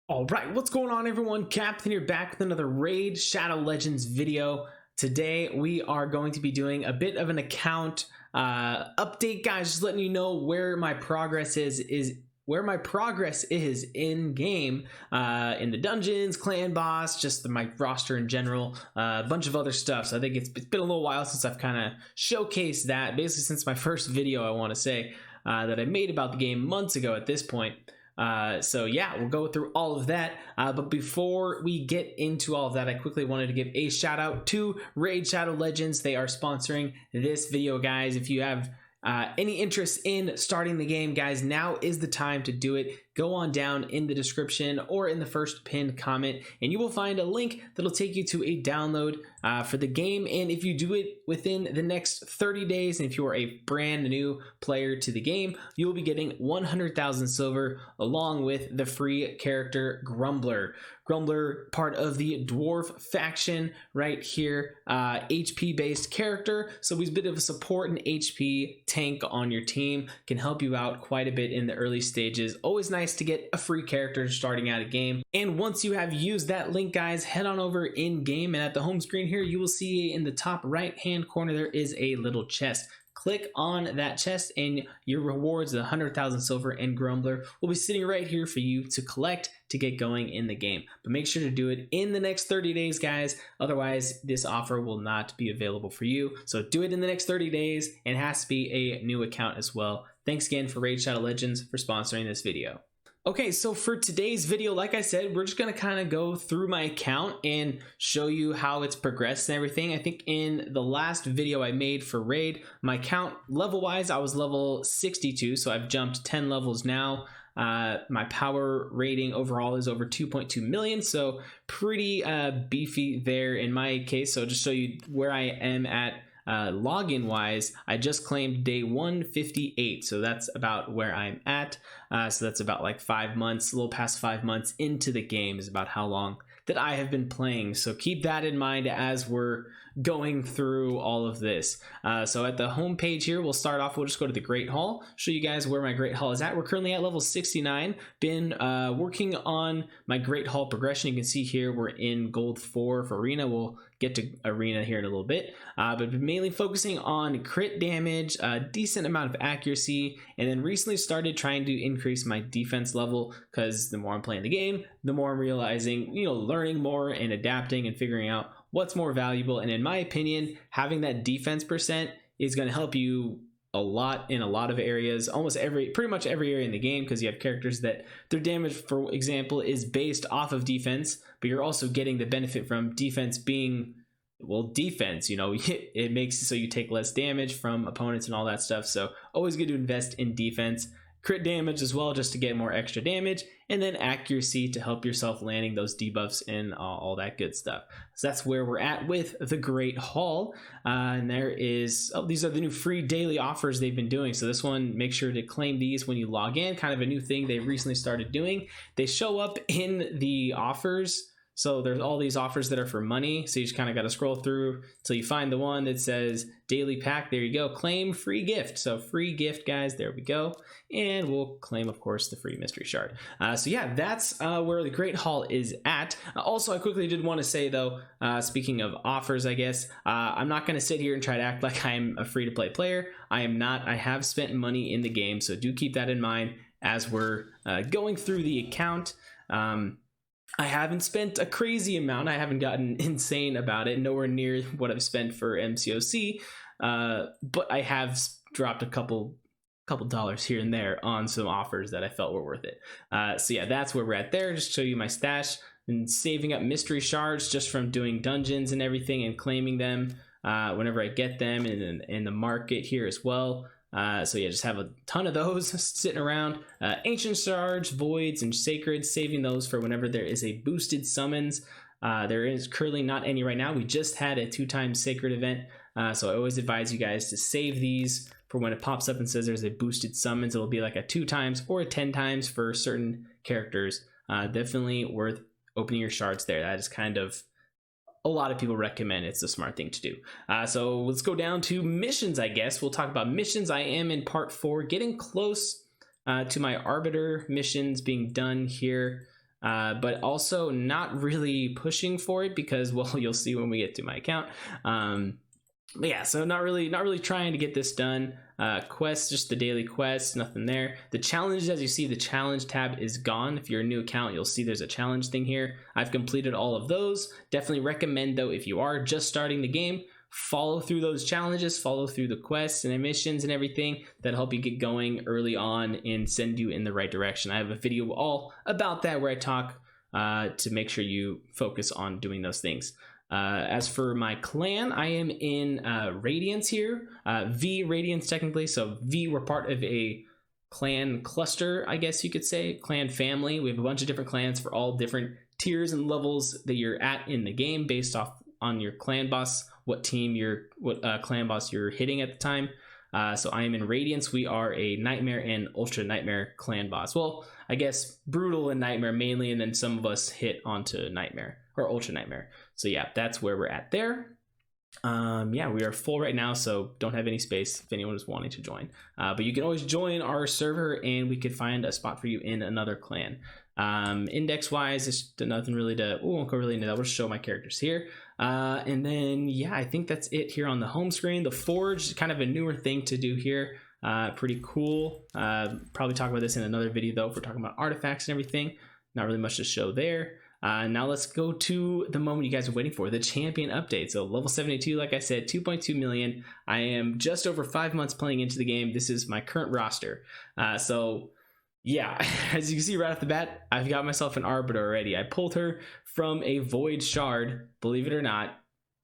All right, what's going on, everyone? Captain here, back with another Raid Shadow Legends video. Today we are going to be doing a bit of an account update, guys. Just letting you know where my progress is in game, in the dungeons, clan boss, just my roster in general, a bunch of other stuff. So I think it's been a little while since I've kind of showcased that. Basically, since my first video, I want to say that I made about the game months ago at this point. So yeah, we'll go through all of that, but before we get into all of that, I quickly wanted to give a shout out to Raid Shadow Legends. They are sponsoring this video, guys. If you have any interest in starting the game, guys, now is the time to do it. Go on down in the description or in the first pinned comment, and you will find a link that'll take you to a download for the game. And if you do it within the next 30 days, and if you are a brand new player to the game, you will be getting 100,000 silver along with the free character Grumbler. Grumbler, part of the dwarf faction right here, HP based character, so he's a bit of a support and HP tank on your team, can help you out quite a bit in the early stages. Always nice to get a free character starting out a game. And once you have used that link, guys, head on over in game, and at the home screen here you will see in the top right hand corner there is a little chest. Click on that chest and your rewards, the 100,000 silver and Grumbler, will be sitting right here for you to collect to get going in the game. But make sure to do it in the next 30 days, guys. Otherwise, this offer will not be available for you. So do it in the next 30 days, and it has to be a new account as well. Thanks again for Raid Shadow Legends for sponsoring this video. Okay, so for today's video, like I said, we're just going to kind of go through my account and show you how it's progressed and everything. I think in the last video I made for Raid, my account level-wise, I was level 62, so I've jumped 10 levels now. My power rating overall is over 2.2 million, so pretty beefy there in my case. So just show you where I am at login wise, I just claimed day 158, so that's about where I'm at. So that's about like 5 months, a little past 5 months into the game is about how long that I have been playing. So keep that in mind as we're going through all of this. So at the home page here, we'll start off, we'll just go to the Great Hall, show you guys where my Great Hall is at. We're currently at level 69, been working on my Great Hall progression. You can see here we're in gold 4 for arena. We'll get to arena here in a little bit, but mainly focusing on crit damage, a decent amount of accuracy, and then recently started trying to increase my defense level, because the more I'm playing the game, the more I'm realizing, learning more and adapting and figuring out what's more valuable. And in my opinion, having that defense percent is going to help you a lot in a lot of areas, pretty much every area in the game, because you have characters that their damage, for example, is based off of defense, but you're also getting the benefit from defense being, well, defense, it makes it so you take less damage from opponents and all that stuff. So always good to invest in defense. Crit damage as well, just to get more extra damage, and then accuracy to help yourself landing those debuffs and all that good stuff. So that's where we're at with the Great Hall. And there is, these are the new free daily offers they've been doing. So this one, make sure to claim these when you log in. Kind of a new thing they recently started doing. They show up in the offers. So there's all these offers that are for money. So you just kind of got to scroll through till you find the one that says daily pack. There you go. Claim free gift. So free gift, guys. There we go. And we'll claim, of course, the free mystery shard. So yeah, that's where the Great Hall is at. Also, I quickly did want to say, though, speaking of offers, I guess, I'm not going to sit here and try to act like I'm a free-to-play player. I am not. I have spent money in the game, so do keep that in mind as we're going through the account. I haven't spent a crazy amount. I haven't gotten insane about it, nowhere near what I've spent for MCOC, but I have dropped a couple dollars here and there on some offers that I felt were worth it. So yeah, that's where we're at there. Just show you my stash and saving up mystery shards just from doing dungeons and everything and claiming them whenever I get them, and in the market here as well. So yeah, just have a ton of those sitting around. Ancient shards, voids, and sacreds, saving those for whenever there is a boosted summons. There is currently not any right now. We just had a 2-time sacred event, so I always advise you guys to save these for when it pops up and says there's a boosted summons. It'll be like a 2 times or a 10 times for certain characters. Definitely worth opening your shards there. That is kind of, a lot of people recommend it's the smart thing to do. So let's go down to missions, I guess. We'll talk about missions. I am in part 4, getting close to my Arbiter missions being done here. but also not really pushing for it because, well, you'll see when we get to my account. But yeah, so not really trying to get this done. Quests, just the daily quests, nothing there. The challenges, as you see, the challenge tab is gone. If you're a new account, you'll see there's a challenge thing here. I've completed all of those. Definitely recommend, though, if you are just starting the game, follow through those challenges, follow through the quests and missions and everything that help you get going early on and send you in the right direction. I have a video all about that where I talk to make sure you focus on doing those things. As for my clan, I am in Radiance here, V Radiance technically. So V, we're part of a clan cluster, I guess you could say, clan family. We have a bunch of different clans for all different tiers and levels that you're at in the game based off on your clan boss, what clan boss you're hitting at the time. So I am in Radiance. We are a Nightmare and Ultra Nightmare clan boss. Well, I guess Brutal and Nightmare mainly, and then some of us hit onto Nightmare or Ultra Nightmare. So yeah, that's where we're at there. Yeah, we are full right now, so don't have any space if anyone is wanting to join. But you can always join our server and we could find a spot for you in another clan. Index wise, it's nothing really to, won't go really into that. We'll show my characters here. And then, yeah, I think that's it here on the home screen. The Forge, kind of a newer thing to do here. Pretty cool. Probably talk about this in another video though, if we're talking about artifacts and everything. Not really much to show there. Now let's go to the moment you guys are waiting for, the champion update. So level 72, like I said, 2.2 million. I am just over 5 months playing into the game. This is my current roster. So yeah, as you can see right off the bat, I've got myself an Arbiter already. I pulled her from a Void Shard, believe it or not.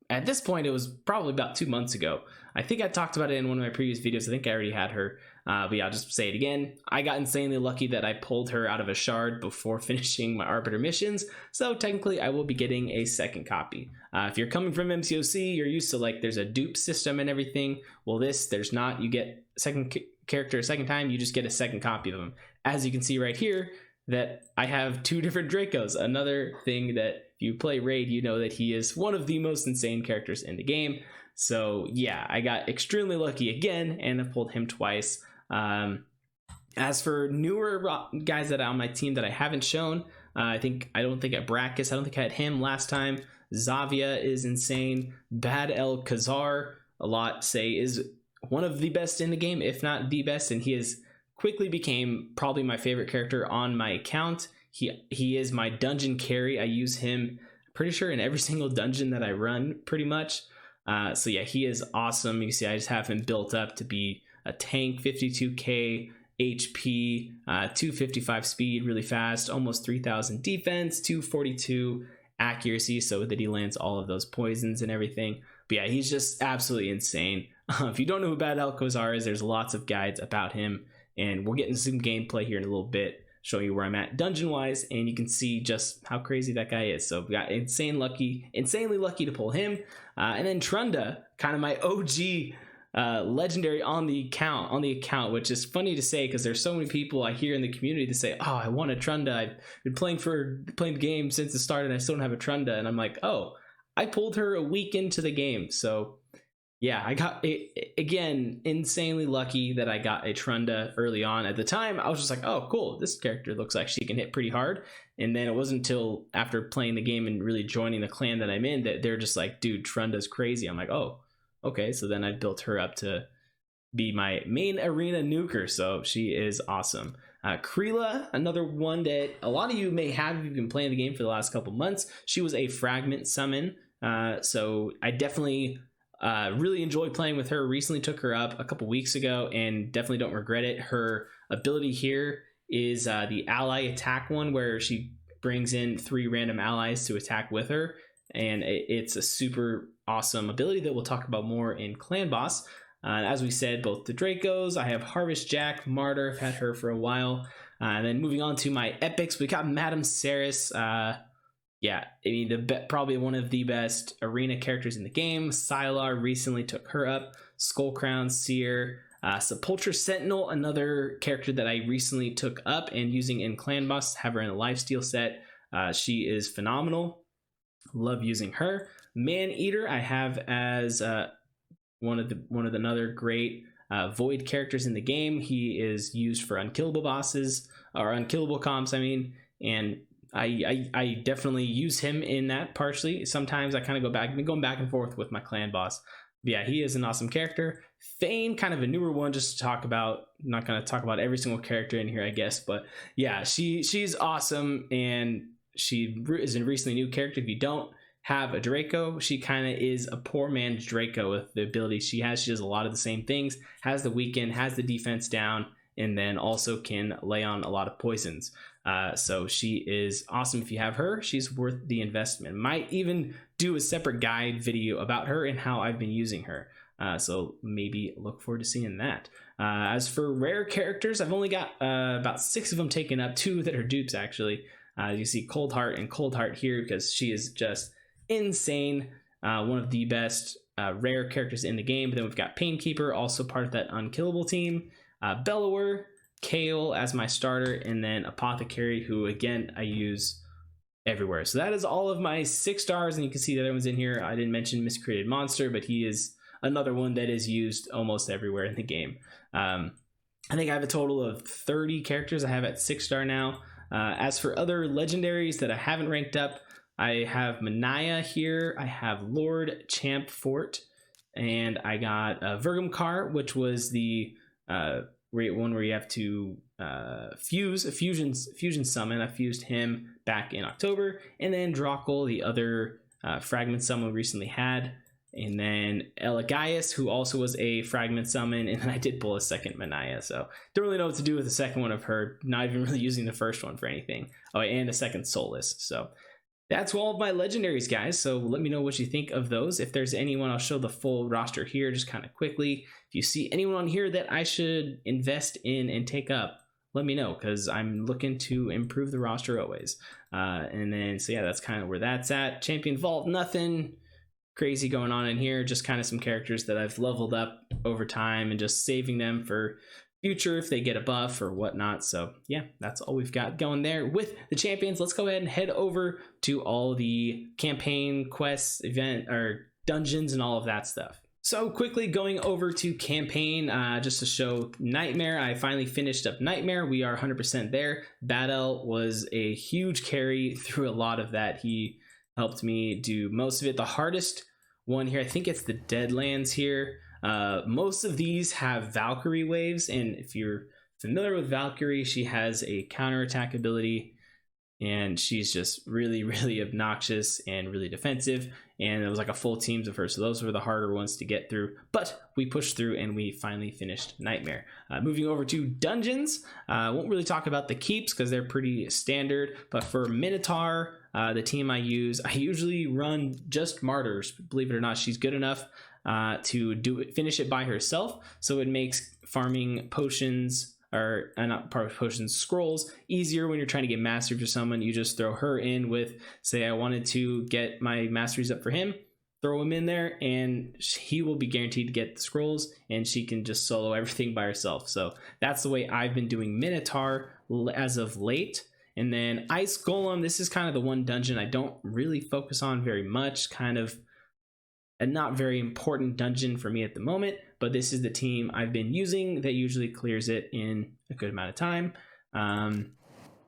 At this point, it was probably about 2 months ago. I think I talked about it in one of my previous videos. I think I already had her. But yeah, I'll just say it again. I got insanely lucky that I pulled her out of a shard before finishing my Arbiter missions. So technically, I will be getting a second copy. If you're coming from MCOC, you're used to like there's a dupe system and everything. Well, there's not. You get second character a second time, you just get a second copy of them. As you can see right here, that I have 2 different Dracos. Another thing that if you play Raid, you know that he is one of the most insane characters in the game. So yeah, I got extremely lucky again, and I pulled him twice. As for newer guys that are on my team that I haven't shown, I don't think at Brackus, I don't think I had him last time. Zavia is insane. Bad El Khazar, a lot say, is one of the best in the game, if not the best, and he has quickly became probably my favorite character on my account. He is my dungeon carry. I use him pretty sure in every single dungeon that I run pretty much. So yeah, he is awesome. You see I just have him built up to be a tank, 52k HP, 255 speed, really fast, almost 3000 defense, 242 accuracy, so that he lands all of those poisons and everything. But yeah, he's just absolutely insane. If you don't know who Bad El Khazar is, there's lots of guides about him, and we'll get into some gameplay here in a little bit, showing you where I'm at dungeon wise, and you can see just how crazy that guy is. So we got insanely lucky to pull him. And then Trunda, kind of my OG legendary on the account, which is funny to say because there's so many people I hear in the community that say, oh, I want a Trunda. I've been playing the game since the start and I still don't have a Trunda. And I'm like, oh, I pulled her a week into the game. So yeah, I got it again, insanely lucky that I got a Trunda early on. At the time, I was just like, oh, cool, this character looks like she can hit pretty hard. And then it wasn't until after playing the game and really joining the clan that I'm in that they're just like, dude, Trunda's crazy. I'm like, oh, okay. So then I built her up to be my main arena nuker. So she is awesome. Kreela, another one that a lot of you may have if you've been playing the game for the last couple months. She was a fragment summon. So I definitely really enjoyed playing with her. Recently took her up a couple weeks ago and definitely don't regret it. Her ability here is the ally attack one, where she brings in 3 random allies to attack with her, and it's a super awesome ability that we'll talk about more in Clan Boss. As we said, both the Dracos, I have Harvest Jack, Martyr, I've had her for a while. And then moving on to my epics, we got Madame Ceres. Yeah, I mean, probably one of the best arena characters in the game. Sylar recently took her up. Skullcrown, Seer, Sepulchre Sentinel, another character that I recently took up and using in Clan Boss, have her in a lifesteal set. She is phenomenal. Love using her. Man Eater, I have as one of the another great Void characters in the game. He is used for unkillable bosses, or unkillable comps, I mean, and I definitely use him in that partially. Sometimes I kind of go back, I've been going back and forth with my clan boss. But yeah, he is an awesome character. Fane, kind of a newer one just to talk about. I'm not going to talk about every single character in here, I guess, but yeah, she's awesome, and she is a recently new character. If you don't have a Draco, she kind of is a poor man's Draco with the ability she has. She does a lot of the same things, has the weaken, has the defense down, and then also can lay on a lot of poisons. So she is awesome. If you have her, she's worth the investment. Might even do a separate guide video about her and how I've been using her. So maybe look forward to seeing that. As for rare characters, I've only got about 6 of them taken up, 2 that are dupes actually. You see Cold Heart and Cold Heart here because she is just insane. One of the best rare characters in the game. But then we've got Painkeeper, also part of that unkillable team. Bellower, Kale as my starter, and then Apothecary, who again I use everywhere. So that is all of my 6 stars, and you can see the other ones in here. I didn't mention Miscreated Monster, but he is another one that is used almost everywhere in the game. I think I have a total of 30 characters I have at 6 star now. As for other legendaries that I haven't ranked up, I have Manaya here, I have Lord Champ Fort, and I got Vergumkar, which was the one where you have to fuse a fusion summon. I fused him back in October, and then Drakul, the other fragment summon we recently had, and then Eligaius, who also was a fragment summon, and then I did pull a second Manaya, so don't really know what to do with the second one of her, not even really using the first one for anything. Oh, and a second Soulless. So that's all of my legendaries, guys. So let me know what you think of those. If there's anyone, I'll show the full roster here just kind of quickly. If you see anyone on here that I should invest in and take up, let me know, because I'm looking to improve the roster always. And then, so yeah, that's kind of where that's at. Champion Vault, nothing crazy going on in here. Just kind of some characters that I've leveled up over time and just saving them for future if they get a buff or whatnot. So yeah, that's all we've got going there with the champions. Let's go ahead and head over to all the campaign quests, event or dungeons and all of that stuff. So quickly going over to campaign, just to show Nightmare. I finally finished up Nightmare. We are 100% there. Battle was a huge carry through a lot of that. He helped me do most of it. The hardest one here, I think it's the Deadlands here. Most of these have Valkyrie waves, and if you're familiar with Valkyrie, she has a counterattack ability, and she's just really, really obnoxious and really defensive, and it was like a full teams of her, so those were the harder ones to get through, but we pushed through and we finally finished Nightmare. Moving over to dungeons, won't really talk about the keeps because they're pretty standard, but for Minotaur, the team I usually run just Martyrs. Believe it or not, she's good enough to finish it by herself, so it makes farming potions or not potions, scrolls easier when you're trying to get mastery for someone. You just throw her in with, say I wanted to get my masteries up for him, throw him in there, and he will be guaranteed to get the scrolls, and she can just solo everything by herself. So that's the way I've been doing Minotaur as of late. And then Ice Golem, this is kind of the one dungeon I don't really focus on very much, kind of a not very important dungeon for me at the moment, but this is the team I've been using that usually clears it in a good amount of time.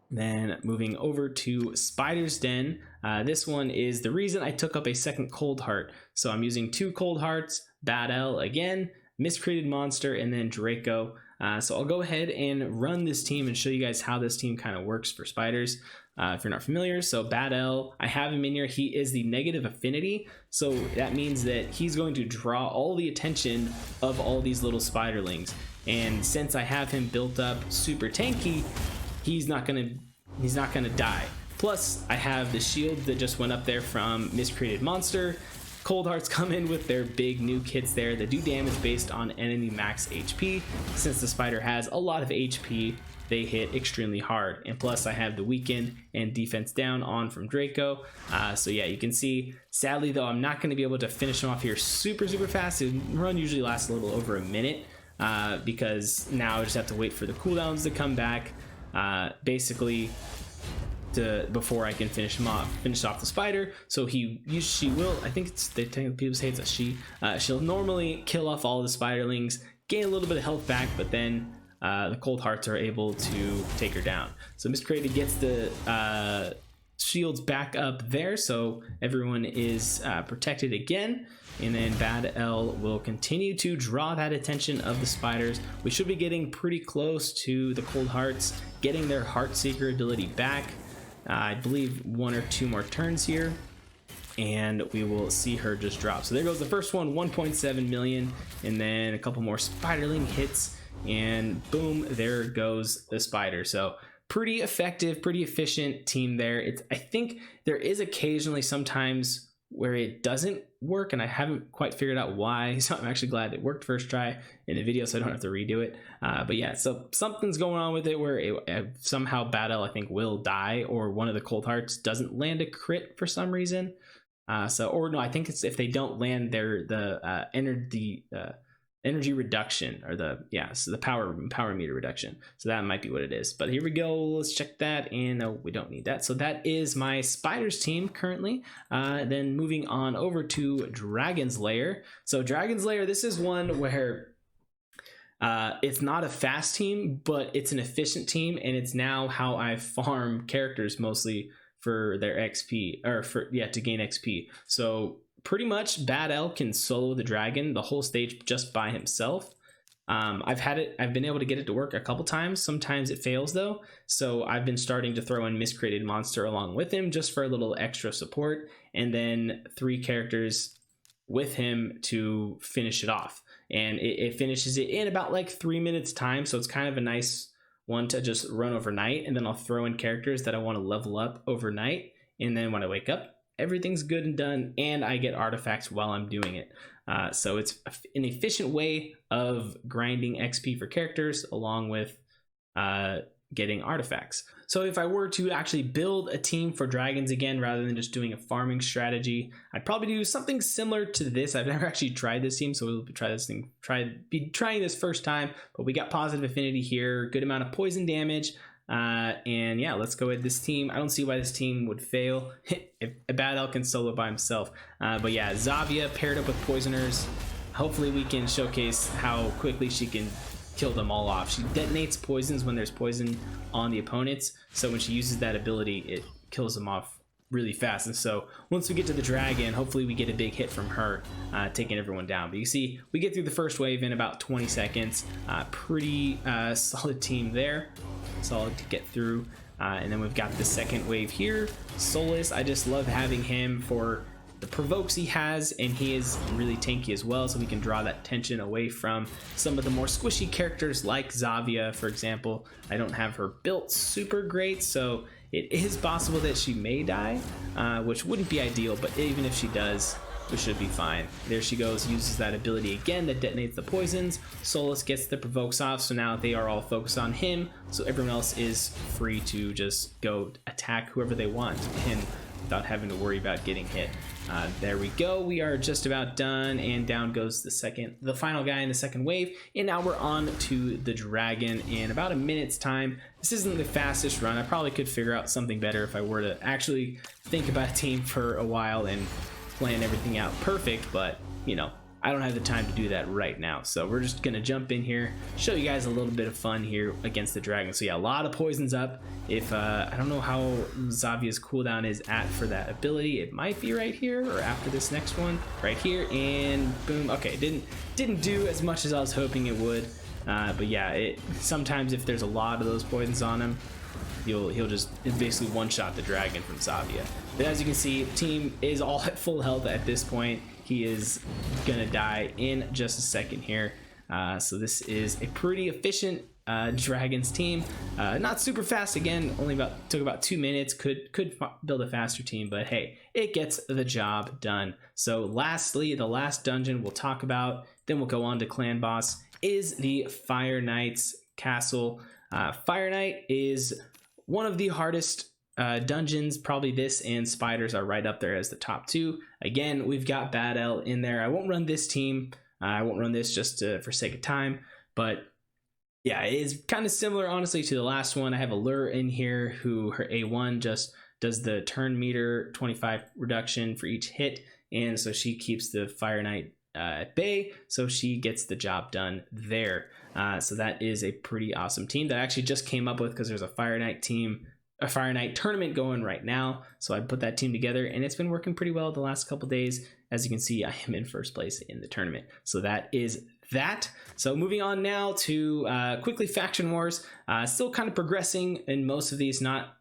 Then moving over to Spider's Den, this one is the reason I took up a second Cold Heart. So I'm using 2 Cold Hearts, Bad L again, Miscreated Monster, and then Draco. So I'll go ahead and run this team and show you guys how this team kind of works for spiders. If you're not familiar, so Bad L, I have him in here. He is the negative affinity, so that means that he's going to draw all the attention of all these little spiderlings. And since I have him built up super tanky, he's not gonna die. Plus, I have the shield that just went up there from Miscreated Monster. Cold Hearts come in with their big new kits there that do damage based on enemy max HP. Since the spider has a lot of HP, they hit extremely hard. And plus I have the weaken and defense down on from Draco. So yeah, you can see, sadly though, I'm not going to be able to finish him off here super fast. The run usually lasts a little over a minute because now I just have to wait for the cooldowns to come back basically before I can finish off the spider. So she will, I think people say it's a she, she'll normally kill off all the spiderlings, gain a little bit of health back, but then the Cold Hearts are able to take her down. So Miscreated gets the shields back up there, so everyone is protected again. And then Bad L will continue to draw that attention of the spiders. We should be getting pretty close to the Cold Hearts getting their Heartseeker ability back. I believe 1 or 2 more turns here, and we will see her just drop. So there goes the first one, 1.7 million, and then a couple more Spiderling hits, and boom, there goes the spider. So pretty effective, pretty efficient team there. I think there is occasionally sometimes where it doesn't work, and I haven't quite figured out why, so I'm actually glad it worked first try in the video so I don't have to redo it. But yeah, so something's going on with it where somehow Battle, I think, will die, or one of the Cold Hearts doesn't land a crit for some reason. Or no, I think it's if they don't land the energy reduction, or the power meter reduction. So that might be what it is. But here we go. Let's check that. And no, we don't need that. So that is my Spiders team currently. Then moving on over to Dragon's Lair. So Dragon's Lair, this is one where it's not a fast team, but it's an efficient team, and it's now how I farm characters mostly for their XP, or to gain XP. So pretty much Bad L can solo the dragon the whole stage just by himself. I've been able to get it to work a couple times. Sometimes it fails though, so I've been starting to throw in Miscreated Monster along with him just for a little extra support, and then 3 characters with him to finish it off. And it finishes it in about like 3 minutes time, so it's kind of a nice one to just run overnight. And then I'll throw in characters that I want to level up overnight, and then when I wake up, everything's good and done, and I get artifacts while I'm doing it. So it's an efficient way of grinding XP for characters along with getting artifacts. So if I were to actually build a team for dragons again, rather than just doing a farming strategy, I'd probably do something similar to this. I've never actually tried this team, so we'll be trying this first time, but we got positive affinity here, good amount of poison damage. And yeah, let's go with this team. I don't see why this team would fail if a Bad L can solo by himself. But yeah, Zavia paired up with Poisoners. Hopefully we can showcase how quickly she can kill them all off. She detonates poisons when there's poison on the opponents, so when she uses that ability, it kills them off really fast. And so once we get to the dragon, hopefully we get a big hit from her, taking everyone down. But you see, we get through the first wave in about 20 seconds. Pretty solid team there, solid to get through. And then we've got the second wave here. Solus, I just love having him for the provokes he has, and he is really tanky as well, so we can draw that tension away from some of the more squishy characters like Zavia, for example. I don't have her built super great, so it is possible that she may die, which wouldn't be ideal, but even if she does, we should be fine. There she goes, uses that ability again that detonates the poisons. Solus gets the provokes off, so now they are all focused on him, so everyone else is free to just go attack whoever they want and without having to worry about getting hit. There we go, we are just about done, and down goes the final guy in the second wave, and now we're on to the dragon in about a minute's time. This isn't the fastest run. I probably could figure out something better if I were to actually think about a team for a while and plan everything out perfect, but you know, I don't have the time to do that right now, so we're just gonna jump in here, show you guys a little bit of fun here against the dragon. So yeah, a lot of poisons up. If I don't know how Zavia's cooldown is at for that ability. It might be right here or after this next one, right here, and boom. Okay, didn't do as much as I was hoping it would, but yeah, sometimes if there's a lot of those poisons on him, he'll just basically one-shot the dragon from Zavia. But as you can see, team is all at full health at this point. He is gonna die in just a second here. So this is a pretty efficient Dragons team. Not super fast again, took about 2 minutes. Could build a faster team, but hey, it gets the job done. So lastly, the last dungeon we'll talk about, then we'll go on to clan boss, is the Fire Knight's castle. Fire Knight is one of the hardest dungeons. Probably this and spiders are right up there as the top 2. Again, we've got Bad L in there. I won't run this team. I won't run this just for sake of time, but yeah, it is kind of similar, honestly, to the last one. I have a Lair in here who her A1 just does the turn meter 25 reduction for each hit, and so she keeps the Fire Knight at bay, so she gets the job done there. So that is a pretty awesome team that I actually just came up with because there's a Fire Knight team a Fire Knight tournament going right now, so I put that team together, and it's been working pretty well the last couple days. As you can see, I am in first place in the tournament, so that is that. So moving on now to quickly faction wars. Still kind of progressing in most of these. Not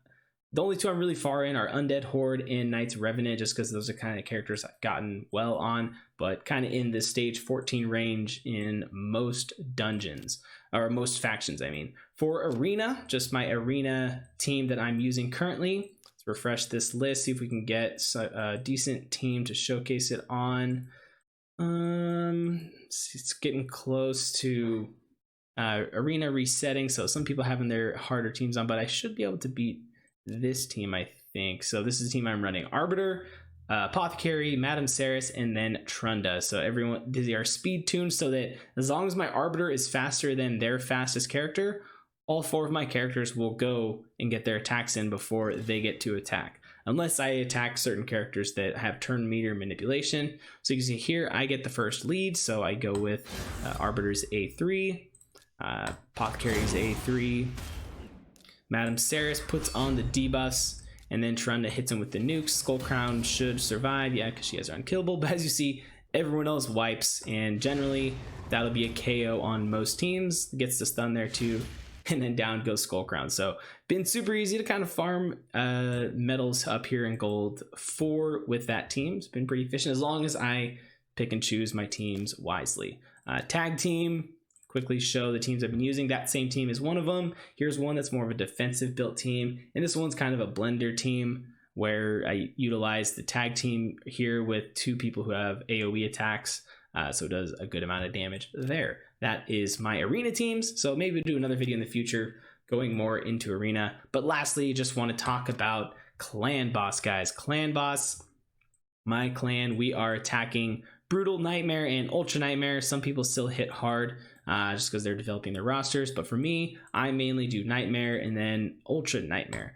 the only two I'm really far in are Undead Horde and Knights Revenant, just because those are kind of characters I've gotten well on, but kind of in the stage 14 range in most dungeons, or most factions, I mean. For Arena, just my Arena team that I'm using currently. Let's refresh this list, see if we can get a decent team to showcase it on. It's getting close to Arena resetting, so some people having their harder teams on, but I should be able to beat this team, I think. So this is the team I'm running: Arbiter, Apothecary, Madame Ceres, and then Trunda. So everyone, they are speed tuned so that as long as my Arbiter is faster than their fastest character, all 4 of my characters will go and get their attacks in before they get to attack, unless I attack certain characters that have turn meter manipulation. So you can see here I get the first lead, so I go with Arbiter's A3, Apothecary's A3, Madame Ceres puts on the debuffs, and then Trunda hits him with the nukes. Skull Crown should survive, yeah, because she has her unkillable, but as you see, everyone else wipes, and generally that'll be a KO on most teams. Gets the stun there too, and then down goes Skull Crown. So been super easy to kind of farm medals up here in gold 4 with that team. It's been pretty efficient as long as I pick and choose my teams wisely. Tag team, quickly show the teams I've been using. That same team is one of them. Here's one that's more of a defensive built team, and this one's kind of a blender team where I utilize the tag team here with 2 people who have AoE attacks, so it does a good amount of damage there. That is my Arena teams, so maybe we'll do another video in the future going more into Arena. But lastly, just want to talk about Clan Boss, guys. Clan Boss, my clan, we are attacking Brutal Nightmare and Ultra Nightmare. Some people still hit hard just because they're developing their rosters, but for me, I mainly do Nightmare and then Ultra Nightmare.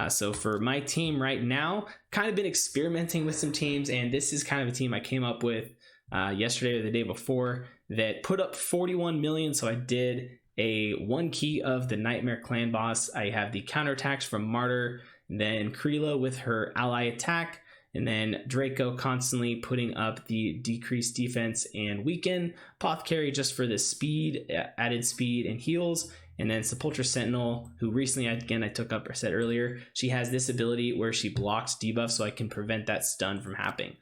So for my team right now, kind of been experimenting with some teams, and this is kind of a team I came up with yesterday or the day before that put up 41 million. So I did a 1 key of the Nightmare Clan Boss. I have the counterattacks from Martyr, and then Kreela with her ally attack, and then Draco constantly putting up the decreased defense and weaken. Apothecary just for the speed, added speed and heals. And then Sepulchre Sentinel, who recently, again, I took up, I said earlier, she has this ability where she blocks debuffs, so I can prevent that stun from happening.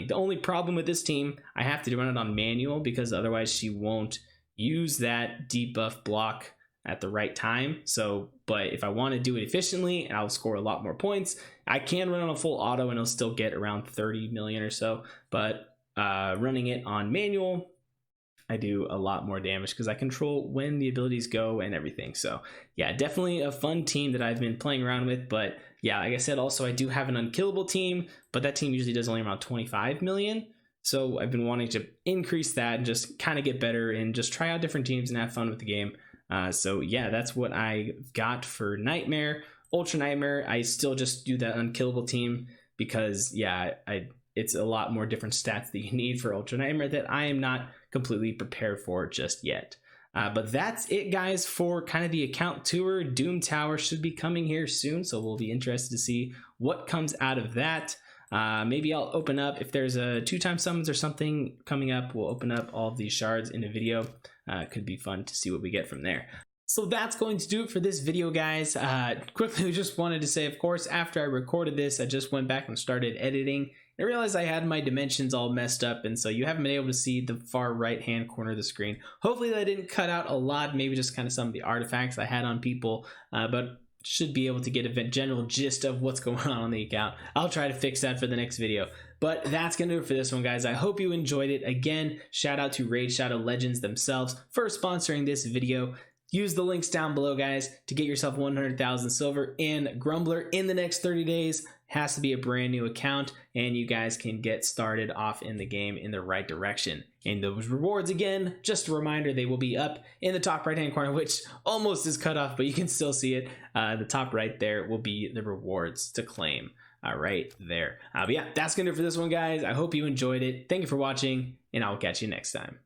The only problem with this team, I have to run it on manual because otherwise she won't use that debuff block at the right time. So, but if I want to do it efficiently and I'll score a lot more points, I can run on a full auto and it'll still get around 30 million or so. But running it on manual, I do a lot more damage because I control when the abilities go and everything. So yeah, definitely a fun team that I've been playing around with. But yeah, like I said, also I do have an unkillable team, but that team usually does only around 25 million. So I've been wanting to increase that and just kind of get better and just try out different teams and have fun with the game. So yeah, that's what I got for Nightmare. Ultra Nightmare, I still just do that unkillable team because yeah, it's a lot more different stats that you need for Ultra Nightmare that I am not completely prepared for just yet. But that's it, guys, for kind of the account tour. Doom Tower should be coming here soon, so we'll be interested to see what comes out of that. Maybe I'll open up, if there's a 2-time summons or something coming up, we'll open up all of these shards in a video. Could be fun to see what we get from there. So that's going to do it for this video, guys. Quickly, just wanted to say, of course, after I recorded this, I just went back and started editing. I realized I had my dimensions all messed up, and so you haven't been able to see the far right hand corner of the screen. Hopefully that didn't cut out a lot, maybe just kind of some of the artifacts I had on people, but should be able to get a general gist of what's going on the account. I'll try to fix that for the next video. But that's going to do it for this one, guys. I hope you enjoyed it. Again, shout out to Raid Shadow Legends themselves for sponsoring this video. Use the links down below, guys, to get yourself 100,000 silver. And Grumbler in the next 30 days has to be a brand new account, and you guys can get started off in the game in the right direction. And those rewards, again, just a reminder, they will be up in the top right hand corner, which almost is cut off, but you can still see it. The top right there will be the rewards to claim right there. But yeah, that's gonna do it for this one, guys. I hope you enjoyed it. Thank you for watching, and I'll catch you next time.